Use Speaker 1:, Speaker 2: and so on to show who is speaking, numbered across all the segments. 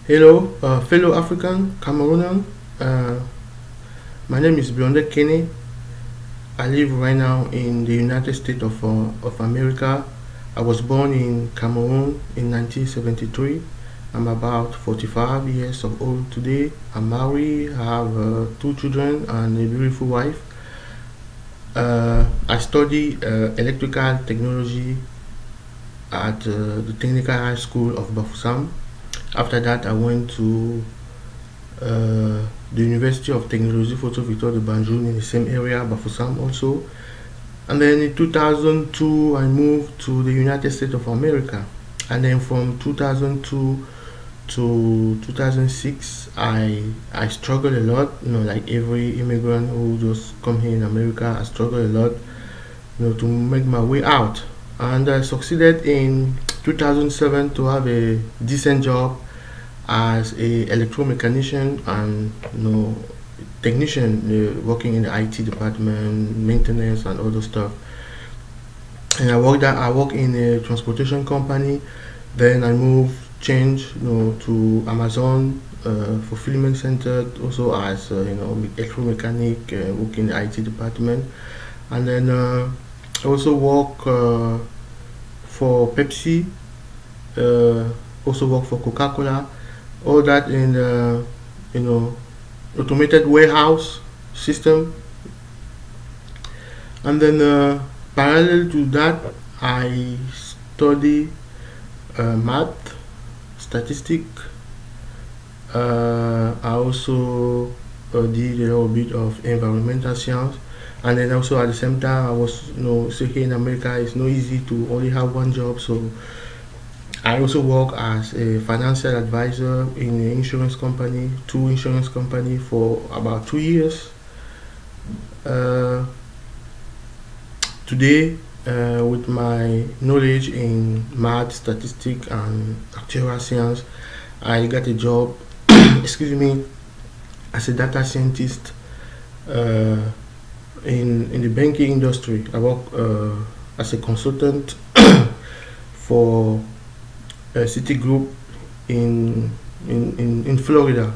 Speaker 1: Hello, fellow African Cameroonian. Uh, my name is Blonde Kenne. I live right now in the United States of America. I was born in Cameroon in 1973. I'm about 45 years of old today. I'm married. I have two children and a beautiful wife. I study electrical technology at the Technical High School of Bafoussam. After that, I went to the University of Technology Photo Victor de Banjul in the same area, Bafoussam also. And then in 2002, I moved to the United States of America. And then from 2002 to 2006, I struggled a lot, like every immigrant who just come here in America. I struggled a lot, to make my way out. And I succeeded in 2007 to have a decent job as a electromechanician and technician, working in the IT department, maintenance and other stuff. And I work in a transportation company. Then I changed to Amazon fulfillment center, also as electromechanic, work in the IT department. And then I also work for Pepsi, also work for Coca-Cola, all that in the automated warehouse system. And then parallel to that, I study math, statistics. I also did a little bit of environmental science. And then also at the same time, I was so here in America it's not easy to only have one job, so I also work as a financial advisor in an insurance company, two insurance company, for about 2 years. Today, with my knowledge in math, statistics, and actuarial science, I got a job, excuse me, as a data scientist in the banking industry. I work as a consultant for a city group in Florida,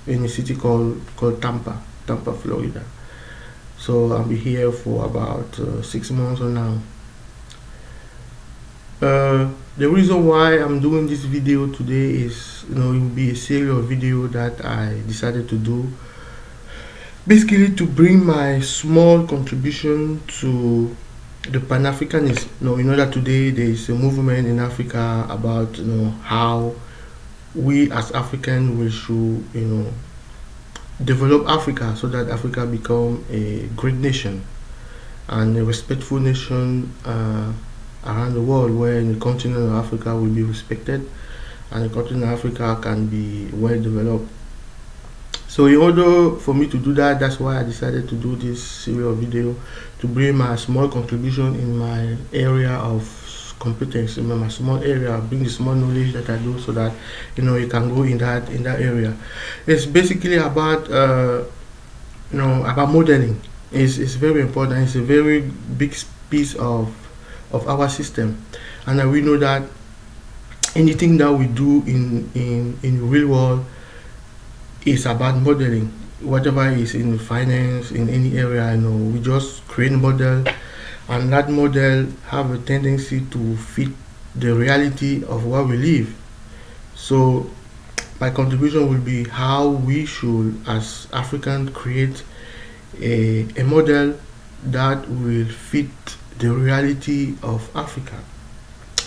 Speaker 1: in a city called Tampa, Florida. So I'll be here for about 6 months or now. The reason why I'm doing this video today is, it will be a series of videos that I decided to do, basically to bring my small contribution to the Pan-Africanism. You know that today there is a movement in Africa about how we as Africans we should develop Africa so that Africa become a great nation and a respectful nation around the world, where the continent of Africa will be respected and the continent of Africa can be well developed. So in order for me to do that, that's why I decided to do this series of video, to bring my small contribution in my area of competence, in my small area, bring the small knowledge that I do, so that you can go in that area. It's basically about about modeling. It's very important. It's a very big piece of our system, and we know that anything that we do in the real world is about modeling. Whatever is in finance, in any area, we just create a model, and that model have a tendency to fit the reality of what we live. So my contribution will be how we should, as Africans, create a model that will fit the reality of Africa.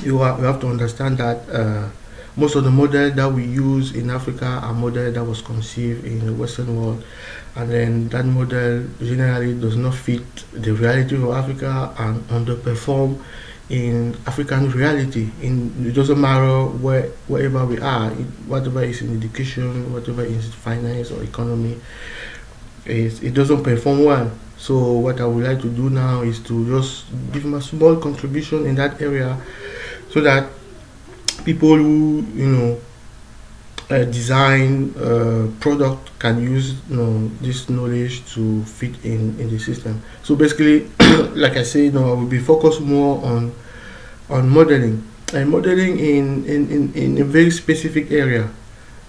Speaker 1: You have to understand that most of the models that we use in Africa are models that was conceived in the Western world, and then that model generally does not fit the reality of Africa and underperform in African reality. It doesn't matter wherever we are, whatever is in education, whatever is finance or economy, it doesn't perform well. So what I would like to do now is to just give my small contribution in that area, so that people who design product can use this knowledge to fit in the system. So basically, like I say, I will be focused more on modeling, and modeling in a very specific area.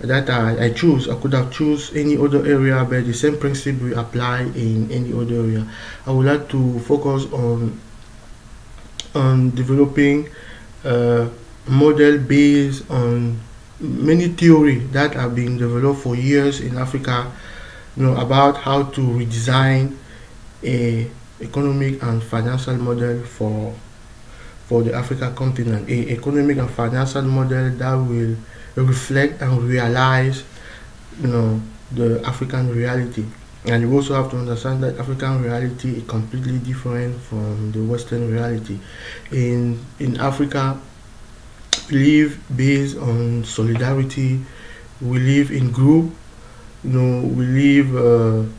Speaker 1: that I choose. I could have choose any other area, but the same principle will apply in any other area. I would like to focus on developing a model based on many theory that have been developed for years in Africa, about how to redesign a economic and financial model for the Africa continent, a economic and financial model that will reflect and realize, the African reality. And you also have to understand that African reality is completely different from the Western reality. In Africa, we live based on solidarity. We live in group. We live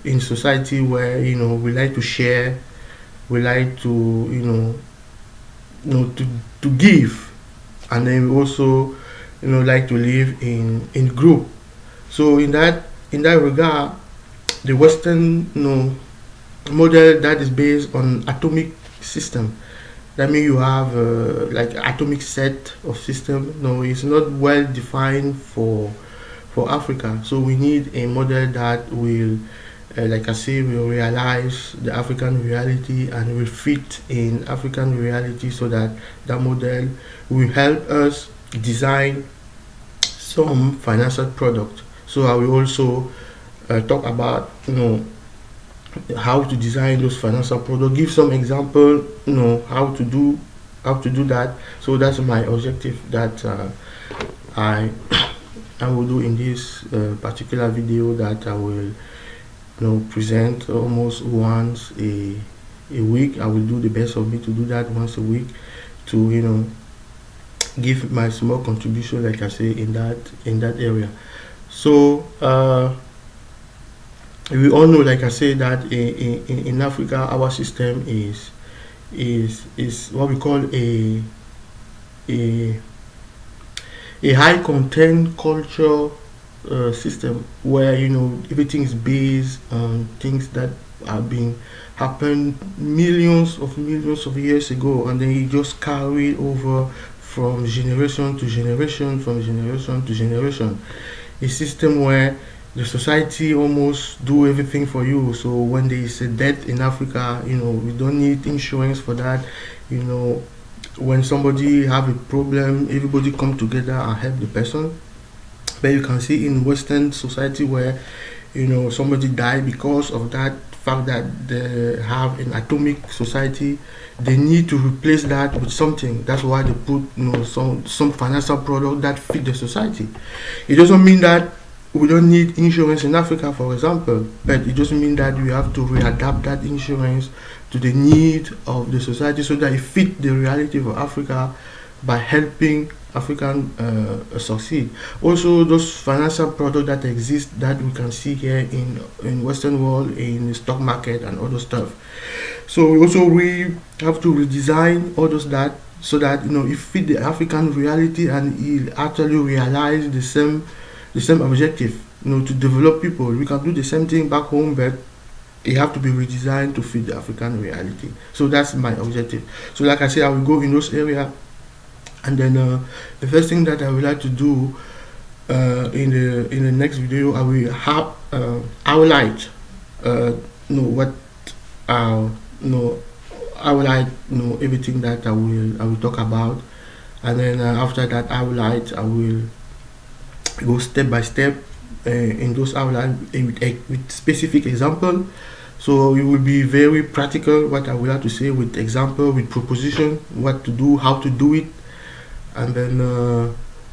Speaker 1: in society where we like to share. We like to to give, and then we also like to live in group. So in that regard, the Western model that is based on atomic system, that means you have like atomic set of system. It's not well defined for Africa. So we need a model that will, like I say, will realize the African reality and will fit in African reality, so that that model will help us design some financial product. So I will also talk about how to design those financial products, give some example, how to do that. So that's my objective that I will do in this particular video, that I will present almost once a week. I will do the best of me to do that once a week, to give my small contribution, like I say, in that area. So we all know, like I say, that in Africa, our system is what we call a high content culture system, where everything is based on things that have been happened millions of years ago, and then it just carried over from generation to generation, a system where the society almost do everything for you. So when there is a death in Africa, we don't need insurance for that. When somebody have a problem, everybody come together and help the person. But you can see in Western society where somebody died because of that fact that they have an atomic society, they need to replace that with something. That's why they put some financial product that fit the society. It doesn't mean that we don't need insurance in Africa, for example, but it just means that we have to readapt that insurance to the need of the society, so that it fit the reality of Africa, by helping African succeed. Also, those financial products that exist, that we can see here in Western world, in the stock market and other stuff. So we have to redesign all those that, so that it fit the African reality, and it actually realize the same objective, to develop people. We can do the same thing back home, but it have to be redesigned to fit the African reality. So that's my objective. So like I said, I will go in those areas, and then the first thing that I would like to do in the next video, I will have outline what I would like everything that I will talk about, and then after that outline, I will go step by step in those outlines with specific example. So it will be very practical what I would like to say, with example, with proposition, what to do, how to do it, and then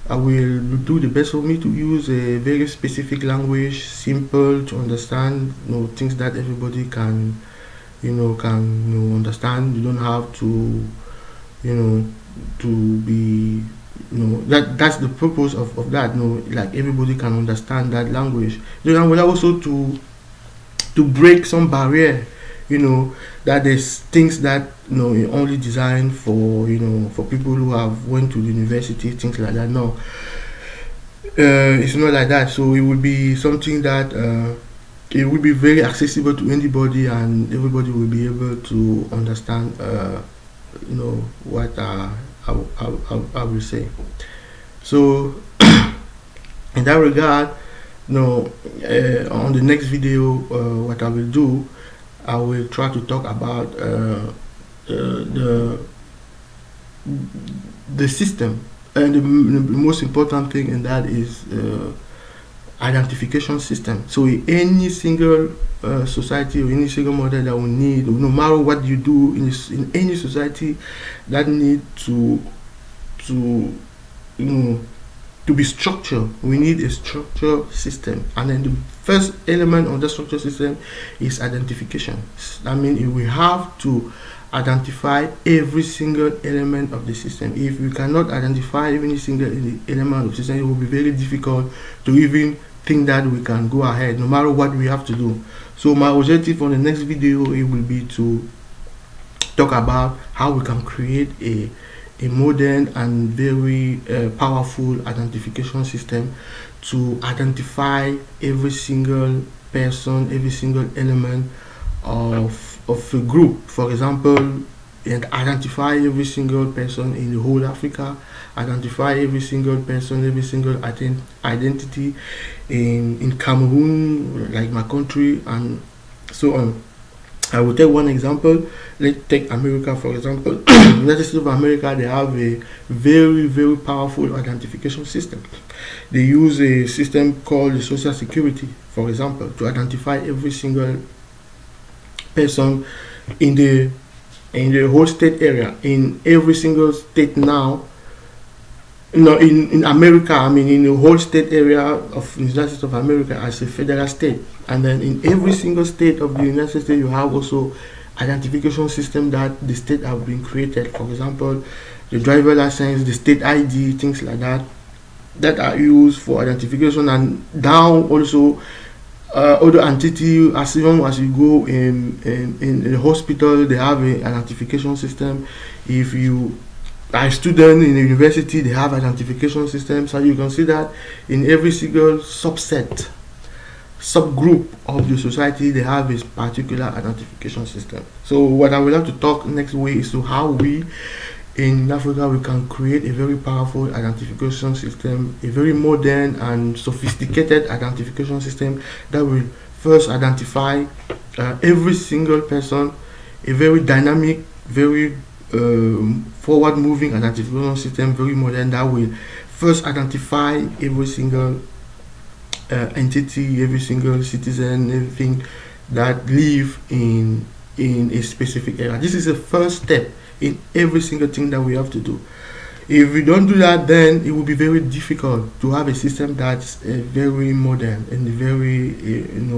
Speaker 1: I will do the best of me to use a very specific language, simple to understand, things that everybody can understand. You don't have to to be that's the purpose of that. Like everybody can understand that language. Then I will also to break some barrier, that there's things that only designed for for people who have went to the university, things like that. No, it's not like that. So it will be something that it will be very accessible to anybody, and everybody will be able to understand what I will say. So In that regard, on the next video, what I will do, I will try to talk about the system, and the most important thing in that is identification system. So any single society or any single model that we need, no matter what you do in any society, that need to be structured. We need a structured system, and then the first element of the structured system is identification. I mean, we have to identify every single element of the system. If we cannot identify every single element of the system, it will be very difficult to even think that we can go ahead, no matter what we have to do. So my objective on the next video, it will be to talk about how we can create a modern and very powerful identification system to identify every single person, every single element of a group. For example, and identify every single person in the whole Africa, identify every single person, every single identity in Cameroon, like my country, and so on. I will take one example. Let's take America, for example. United States of America, they have a very, very powerful identification system. They use a system called the Social Security, for example, to identify every single person in the whole state area, in every single state now. In America, I mean, in the whole state area of the United States of America as a federal state, and then in every single state of the United States, you have also identification system that the state have been created. For example, the driver license, the state ID, things like that, that are used for identification. And down also other entity, as long as you go in the hospital, they have an identification system. If you are a student in the university, they have identification systems. So you can see that in every single subgroup of the society, they have a particular identification system. So what I would like to talk next week is to how we in Africa we can create a very powerful identification system, a very modern and sophisticated identification system that will first identify every single person, a very dynamic, very forward-moving identification system, very modern, that will first identify every single entity, every single citizen, everything that live in a specific area. This is the first step in every single thing that we have to do. If we don't do that, then it will be very difficult to have a system that's very modern and very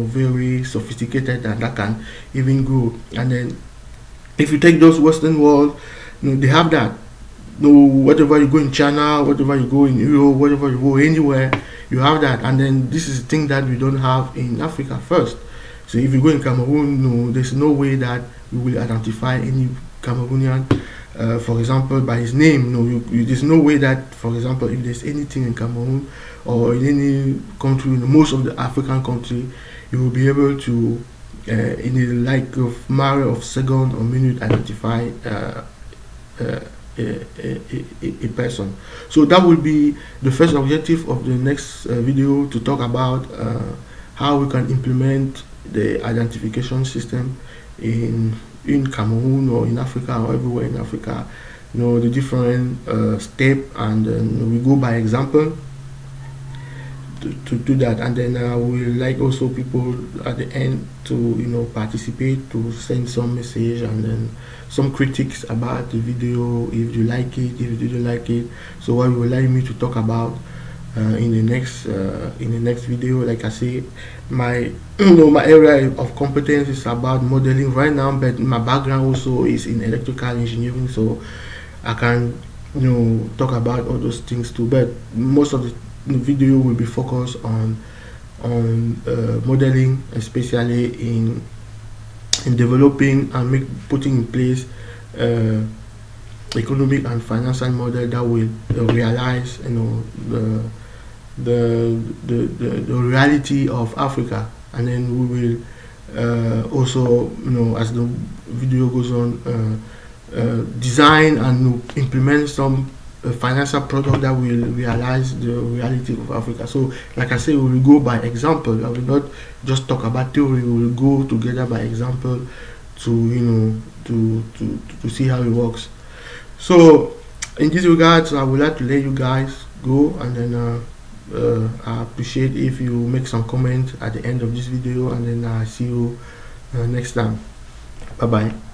Speaker 1: very sophisticated, and that can even grow. And then if you take those Western world, they have that. Whatever you go in China, whatever you go in Europe, whatever you go anywhere, you have that. And then this is the thing that we don't have in Africa first. So if you go in Cameroon, there's no way that we will identify any Cameroonian, for example, by his name. There's no way that, for example, if there's anything in Cameroon or in any country, in most of the African country, you will be able to, in the like of matter of second or minute, identify a person. So that will be the first objective of the next video, to talk about how we can implement the identification system in Cameroon or in Africa or everywhere in Africa, the different step, and then we go by example to do that. And then we like also people at the end to participate, to send some message and then some critics about the video, if you like it, if you didn't like it. So what you would like me to talk about in the next video. Like I say, my my area of competence is about modeling right now, but my background also is in electrical engineering, so I can talk about all those things too. But most of the video will be focused on modeling, especially in developing and putting in place economic and financial model that will realize the reality of Africa. And then we will also, as the video goes on, design and implement some a financial product that will realize the reality of Africa. So like I say, we will go by example. I will not just talk about theory, we will go together by example to, you know, to see how it works. So in this regards, I would like to let you guys go, and then I appreciate if you make some comment at the end of this video, and then see you next time. Bye bye.